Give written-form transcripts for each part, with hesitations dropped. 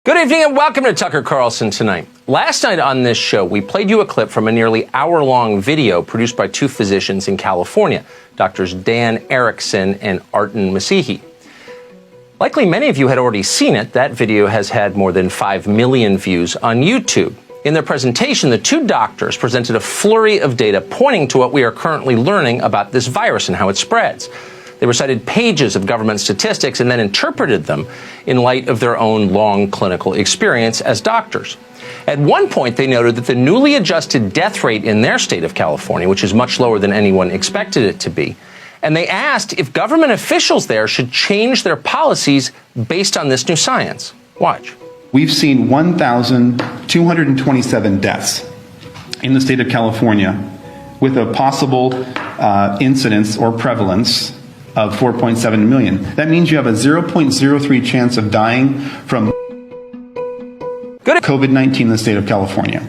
Good evening and welcome to Tucker Carlson Tonight. Last night on this show, we played you a clip from a nearly hour-long video produced by two physicians in California, Drs. Dan Erickson and Artin Masihi. Likely many of you had already seen it. That video has had more than 5 million views on YouTube. In their presentation, the two doctors presented a flurry of data pointing to what we are currently learning about this virus and how it spreads. They recited pages of government statistics and then interpreted them in light of their own long clinical experience as doctors. At one point, they noted that the newly adjusted death rate in their state of California, which is much lower than anyone expected it to be, and they asked if government officials there should change their policies based on this new science. Watch. We've seen 1,227 deaths in the state of California with a possible incidence or prevalence of 4.7 million. That means you have a 0.03 chance of dying from COVID-19 in the state of California.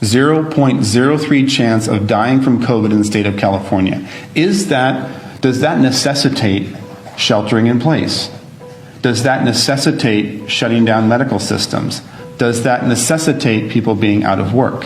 0.03 chance of dying from COVID in the state of California. Does that necessitate sheltering in place? Does that necessitate shutting down medical systems? Does that necessitate people being out of work?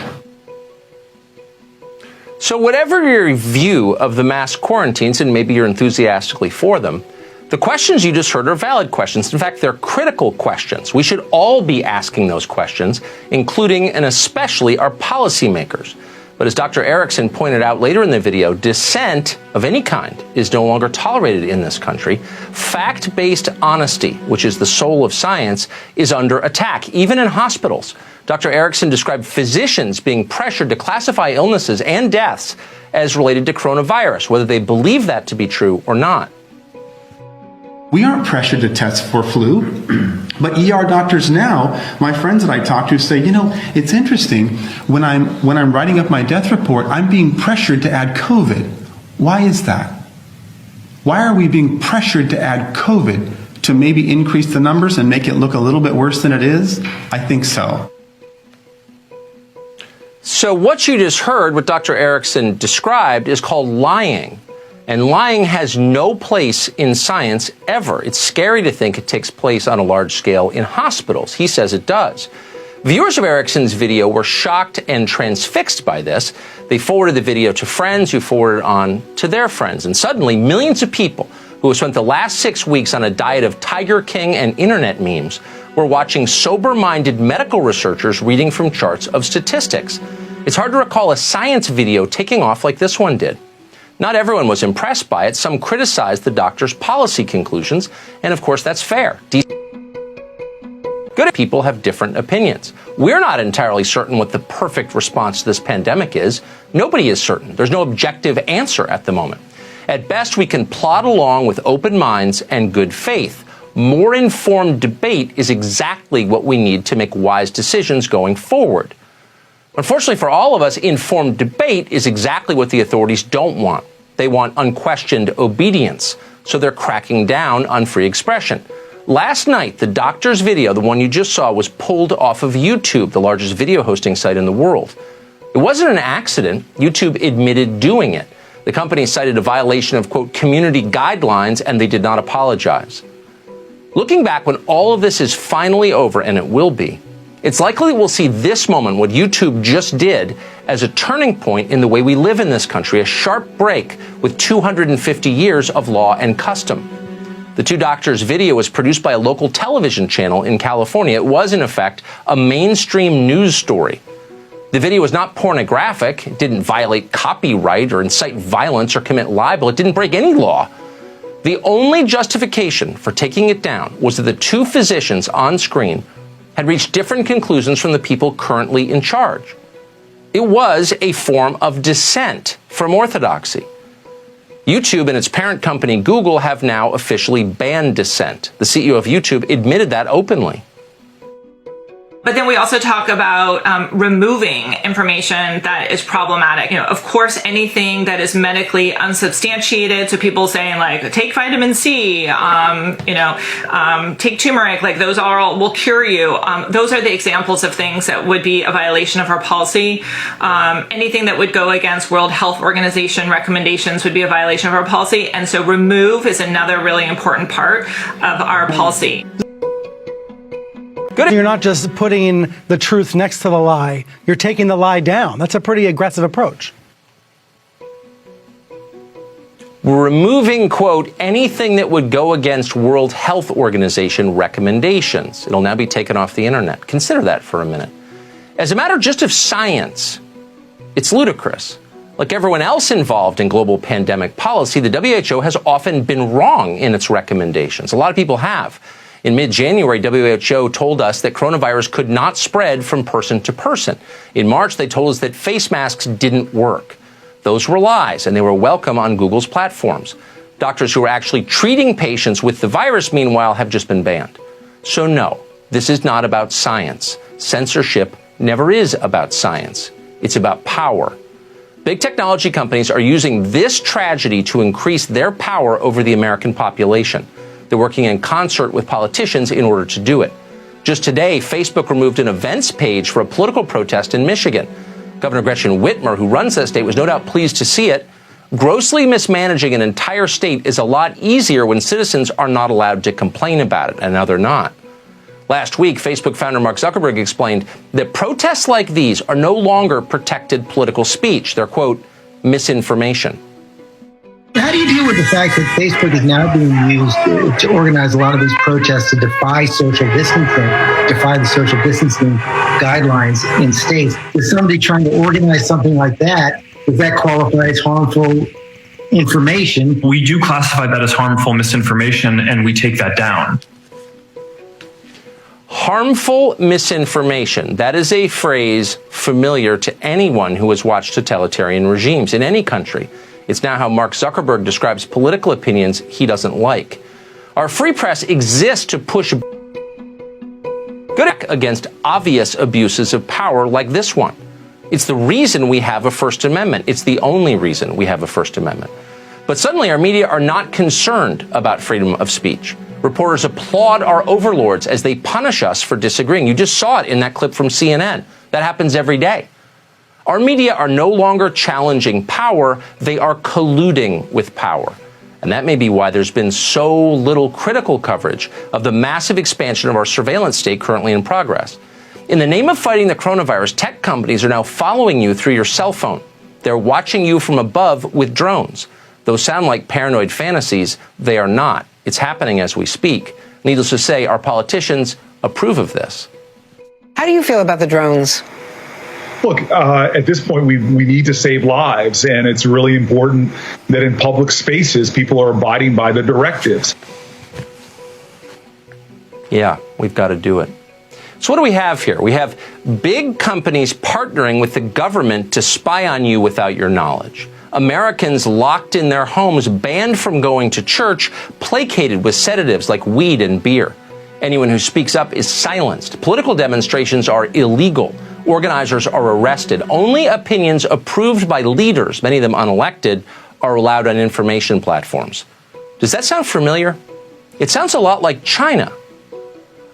So whatever your view of the mass quarantines, and maybe you're enthusiastically for them, the questions you just heard are valid questions. In fact, they're critical questions. We should all be asking those questions, including and especially our policymakers. But as Dr. Erickson pointed out later in the video, dissent of any kind is no longer tolerated in this country. Fact-based honesty, which is the soul of science, is under attack, even in hospitals. Dr. Erickson described physicians being pressured to classify illnesses and deaths as related to coronavirus, whether they believe that to be true or not. We aren't pressured to test for flu, but ER doctors now, my friends that I talk to say, it's interesting, when I'm writing up my death report, I'm being pressured to add COVID. Why is that? Why are we being pressured to add COVID to maybe increase the numbers and make it look a little bit worse than it is? I think so. So what you just heard, what Dr. Erickson described, is called lying. And lying has no place in science ever. It's scary to think it takes place on a large scale in hospitals. He says it does. Viewers of Erickson's video were shocked and transfixed by this. They forwarded the video to friends who forwarded it on to their friends. And suddenly, millions of people who have spent the last 6 weeks on a diet of Tiger King and internet memes were watching sober-minded medical researchers reading from charts of statistics. It's hard to recall a science video taking off like this one did. Not everyone was impressed by it. Some criticized the doctor's policy conclusions, and of course that's fair. Good people have different opinions. We're not entirely certain what the perfect response to this pandemic is. Nobody is certain. There's no objective answer at the moment. At best, we can plod along with open minds and good faith. More informed debate is exactly what we need to make wise decisions going forward. Unfortunately for all of us, informed debate is exactly what the authorities don't want. They want unquestioned obedience, so they're cracking down on free expression. Last night, the doctor's video, the one you just saw, was pulled off of YouTube, the largest video hosting site in the world. It wasn't an accident. YouTube admitted doing it. The company cited a violation of, quote, community guidelines, and they did not apologize. Looking back, when all of this is finally over, and it will be, it's likely we'll see this moment, what YouTube just did, as a turning point in the way we live in this country, a sharp break with 250 years of law and custom. The two doctors' video was produced by a local television channel in California. It was, in effect, a mainstream news story. The video was not pornographic. It didn't violate copyright or incite violence or commit libel. It didn't break any law. The only justification for taking it down was that the two physicians on screen had reached different conclusions from the people currently in charge. It was a form of dissent from orthodoxy. YouTube and its parent company Google have now officially banned dissent. The CEO of YouTube admitted that openly. But then we also talk about removing information that is problematic. Of course, anything that is medically unsubstantiated. So people saying like, take vitamin C, take turmeric, like those are all will cure you. Those are the examples of things that would be a violation of our policy. Anything that would go against World Health Organization recommendations would be a violation of our policy. And so remove is another really important part of our policy. Good. You're not just putting the truth next to the lie. You're taking the lie down. That's a pretty aggressive approach. We're removing, quote, anything that would go against World Health Organization recommendations. It'll now be taken off the internet. Consider that for a minute. As a matter just of science, it's ludicrous. Like everyone else involved in global pandemic policy, the WHO has often been wrong in its recommendations. A lot of people have. In mid-January, WHO told us that coronavirus could not spread from person to person. In March, they told us that face masks didn't work. Those were lies, and they were welcome on Google's platforms. Doctors who are actually treating patients with the virus, meanwhile, have just been banned. So no, this is not about science. Censorship never is about science. It's about power. Big technology companies are using this tragedy to increase their power over the American population. They're working in concert with politicians in order to do it. Just today, Facebook removed an events page for a political protest in Michigan. Governor Gretchen Whitmer, who runs that state, was no doubt pleased to see it. Grossly mismanaging an entire state is a lot easier when citizens are not allowed to complain about it, and now they're not. Last week, Facebook founder Mark Zuckerberg explained that protests like these are no longer protected political speech. They're, quote, misinformation. How do you deal with the fact that Facebook is now being used to organize a lot of these protests to defy social distancing, defy the social distancing guidelines in states? Is somebody trying to organize something like that, does that qualify as harmful information? We do classify that as harmful misinformation, and we take that down. Harmful misinformation. That is a phrase familiar to anyone who has watched totalitarian regimes in any country. It's now how Mark Zuckerberg describes political opinions he doesn't like. Our free press exists to push good against obvious abuses of power like this one. It's the reason we have a First Amendment. It's the only reason we have a First Amendment. But suddenly our media are not concerned about freedom of speech. Reporters applaud our overlords as they punish us for disagreeing. You just saw it in that clip from CNN. That happens every day. Our media are no longer challenging power, they are colluding with power. And that may be why there's been so little critical coverage of the massive expansion of our surveillance state currently in progress. In the name of fighting the coronavirus, tech companies are now following you through your cell phone. They're watching you from above with drones. Those sound like paranoid fantasies. They are not. It's happening as we speak. Needless to say, our politicians approve of this. How do you feel about the drones? Look, at this point, we need to save lives, and it's really important that in public spaces, people are abiding by the directives. Yeah, we've got to do it. So what do we have here? We have big companies partnering with the government to spy on you without your knowledge. Americans locked in their homes, banned from going to church, placated with sedatives like weed and beer. Anyone who speaks up is silenced. Political demonstrations are illegal. Organizers are arrested. Only opinions approved by leaders, many of them unelected, are allowed on information platforms. Does that sound familiar? It sounds a lot like China.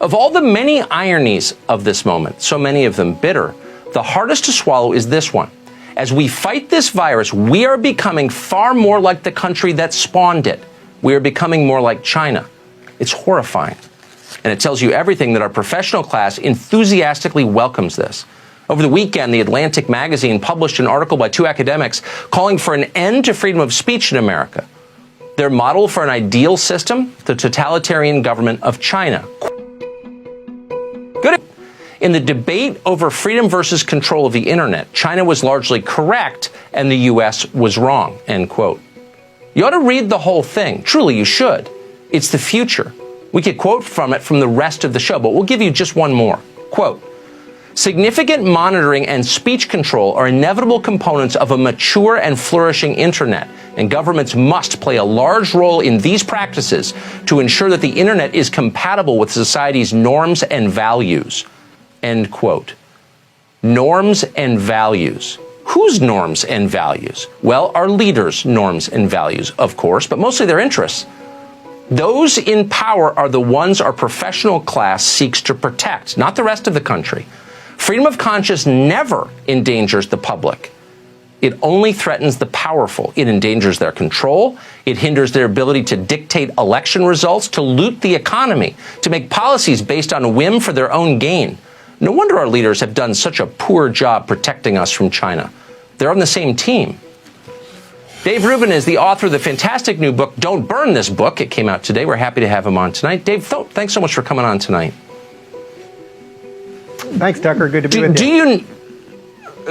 Of all the many ironies of this moment, so many of them bitter, the hardest to swallow is this one. As we fight this virus, we are becoming far more like the country that spawned it. We are becoming more like China. It's horrifying. And it tells you everything that our professional class enthusiastically welcomes this. Over the weekend, The Atlantic magazine published an article by two academics calling for an end to freedom of speech in America. Their model for an ideal system, the totalitarian government of China. Good. In the debate over freedom versus control of the internet, China was largely correct and the U.S. was wrong, end quote. You ought to read the whole thing. Truly, you should. It's the future. We could quote from it from the rest of the show, but we'll give you just one more. Quote, significant monitoring and speech control are inevitable components of a mature and flourishing internet, and governments must play a large role in these practices to ensure that the internet is compatible with society's norms and values. End quote. Norms and values. Whose norms and values? Well, our leaders' norms and values, of course, but mostly their interests. Those in power are the ones our professional class seeks to protect, not the rest of the country. Freedom of conscience never endangers the public. It only threatens the powerful. It endangers their control. It hinders their ability to dictate election results, to loot the economy, to make policies based on a whim for their own gain. No wonder our leaders have done such a poor job protecting us from China. They're on the same team. Dave Rubin is the author of the fantastic new book, Don't Burn This Book. It came out today. We're happy to have him on tonight. Dave, thanks so much for coming on tonight. Thanks, Tucker. Good to be with you.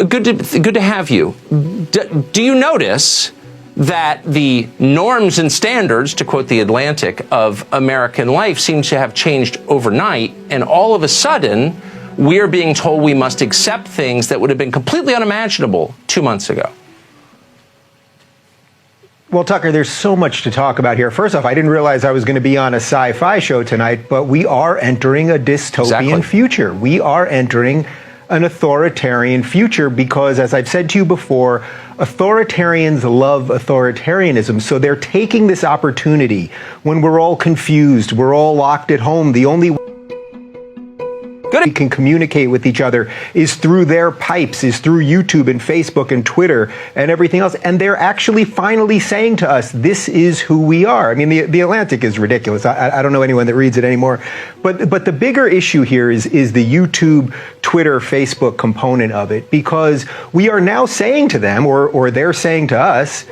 Good to have you. Do you notice that the norms and standards, to quote The Atlantic, of American life seem to have changed overnight, and all of a sudden, we're being told we must accept things that would have been completely unimaginable 2 months ago? Well, Tucker, there's so much to talk about here. First off, I didn't realize I was going to be on a sci-fi show tonight, but we are entering a dystopian future. We are entering an authoritarian future because, as I've said to you before, authoritarians love authoritarianism. So they're taking this opportunity when we're all confused, we're all locked at home. The only way we can communicate with each other is through their pipes, is through YouTube and Facebook and Twitter and everything else. And they're actually finally saying to us, this is who we are. I mean, the Atlantic is ridiculous. I don't know anyone that reads it anymore. But the bigger issue here is the YouTube, Twitter, Facebook component of it, because we are now saying to them, or they're saying to us,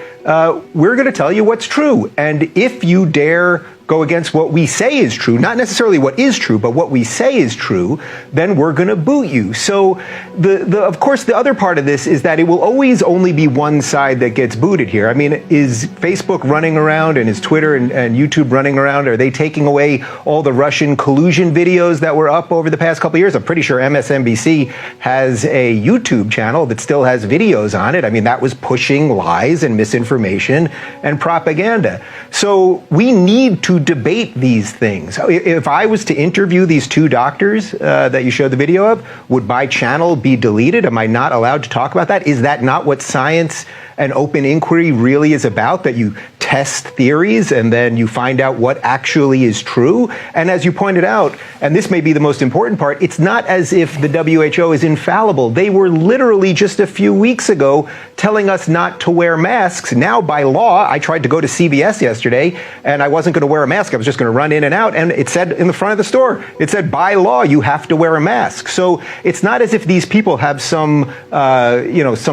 we're going to tell you what's true. And if you dare go against what we say is true, not necessarily what is true, but what we say is true, then we're going to boot you. So of course, the other part of this is that it will always only be one side that gets booted here. I mean, is Facebook running around and is Twitter and YouTube running around? Are they taking away all the Russian collusion videos that were up over the past couple of years? I'm pretty sure MSNBC has a YouTube channel that still has videos on it. I mean, that was pushing lies and misinformation and propaganda. So we need to debate these things. If I was to interview these two doctors that you showed the video of, would my channel be deleted? Am I not allowed to talk about that? Is that not what science and open inquiry really is about, that you test theories and then you find out what actually is true? And as you pointed out, and this may be the most important part, it's not as if the WHO is infallible. They were literally just a few weeks ago telling us not to wear masks. Now, by law, I tried to go to CVS yesterday and I wasn't going to wear a mask. I was just going to run in and out. And it said in the front of the store, it said, by law, you have to wear a mask. So it's not as if these people have some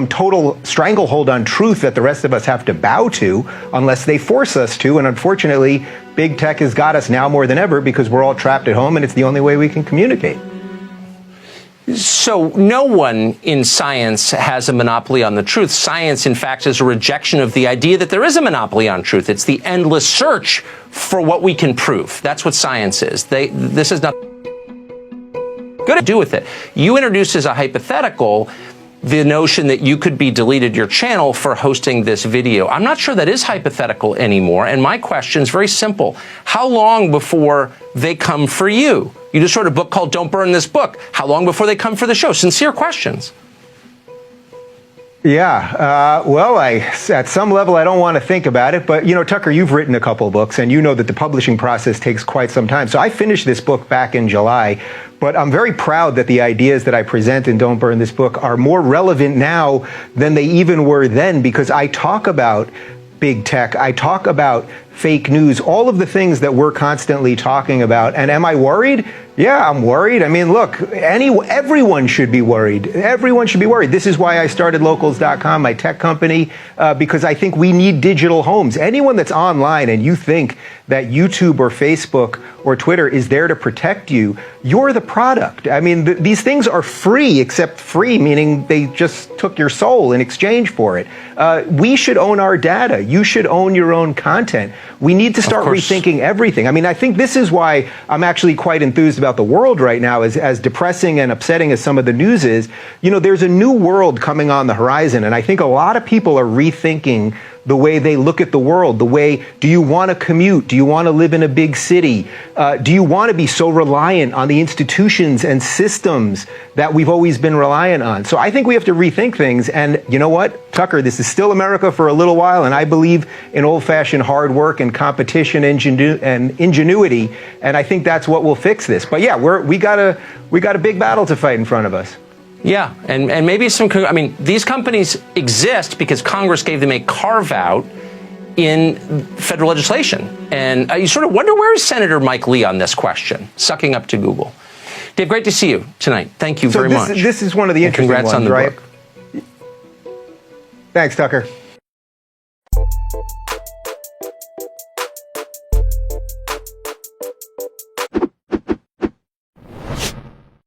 total stranglehold on truth that the rest of us have to bow to unless they force us to. And unfortunately, big tech has got us now more than ever because we're all trapped at home and it's the only way we can communicate. So no one in science has a monopoly on the truth. Science, in fact, is a rejection of the idea that there is a monopoly on truth. It's the endless search for what we can prove. That's what science is. This has nothing good to do with it. You introduced as a hypothetical the notion that you could be deleted your channel for hosting this video. I'm not sure that is hypothetical anymore. And my question is very simple. How long before they come for you? You just wrote a book called Don't Burn This Book. How long before they come for the show? Sincere questions. Yeah, at some level, I don't want to think about it. But, Tucker, you've written a couple of books, and you know that the publishing process takes quite some time. So I finished this book back in July. But I'm very proud that the ideas that I present in Don't Burn This Book are more relevant now than they even were then, because I talk about big tech. I talk about fake news, all of the things that we're constantly talking about. And am I worried? Yeah, I'm worried. I mean, look, everyone should be worried. Everyone should be worried. This is why I started Locals.com, my tech company, because I think we need digital homes. Anyone that's online and you think that YouTube or Facebook or Twitter is there to protect you, you're the product. I mean, these things are free, except free, meaning they just took your soul in exchange for it. We should own our data. You should own your own content. We need to start rethinking everything. I mean, I think this is why I'm actually quite enthused about the world right now, as depressing and upsetting as some of the news is. There's a new world coming on the horizon, and I think a lot of people are rethinking the way they look at the world, do you want to commute? Do you want to live in a big city? Do you want to be so reliant on the institutions and systems that we've always been reliant on? So I think we have to rethink things. And you know what, Tucker, this is still America for a little while, and I believe in old-fashioned hard work and competition and ingenuity, and I think that's what will fix this. But yeah, we got a big battle to fight in front of us. Yeah, and maybe I mean, these companies exist because Congress gave them a carve-out in federal legislation. And you sort of wonder, where is Senator Mike Lee on this question, sucking up to Google? Dave, great to see you tonight. Thank you very much. This is one of the interesting congrats ones, on the right? book. Thanks, Tucker.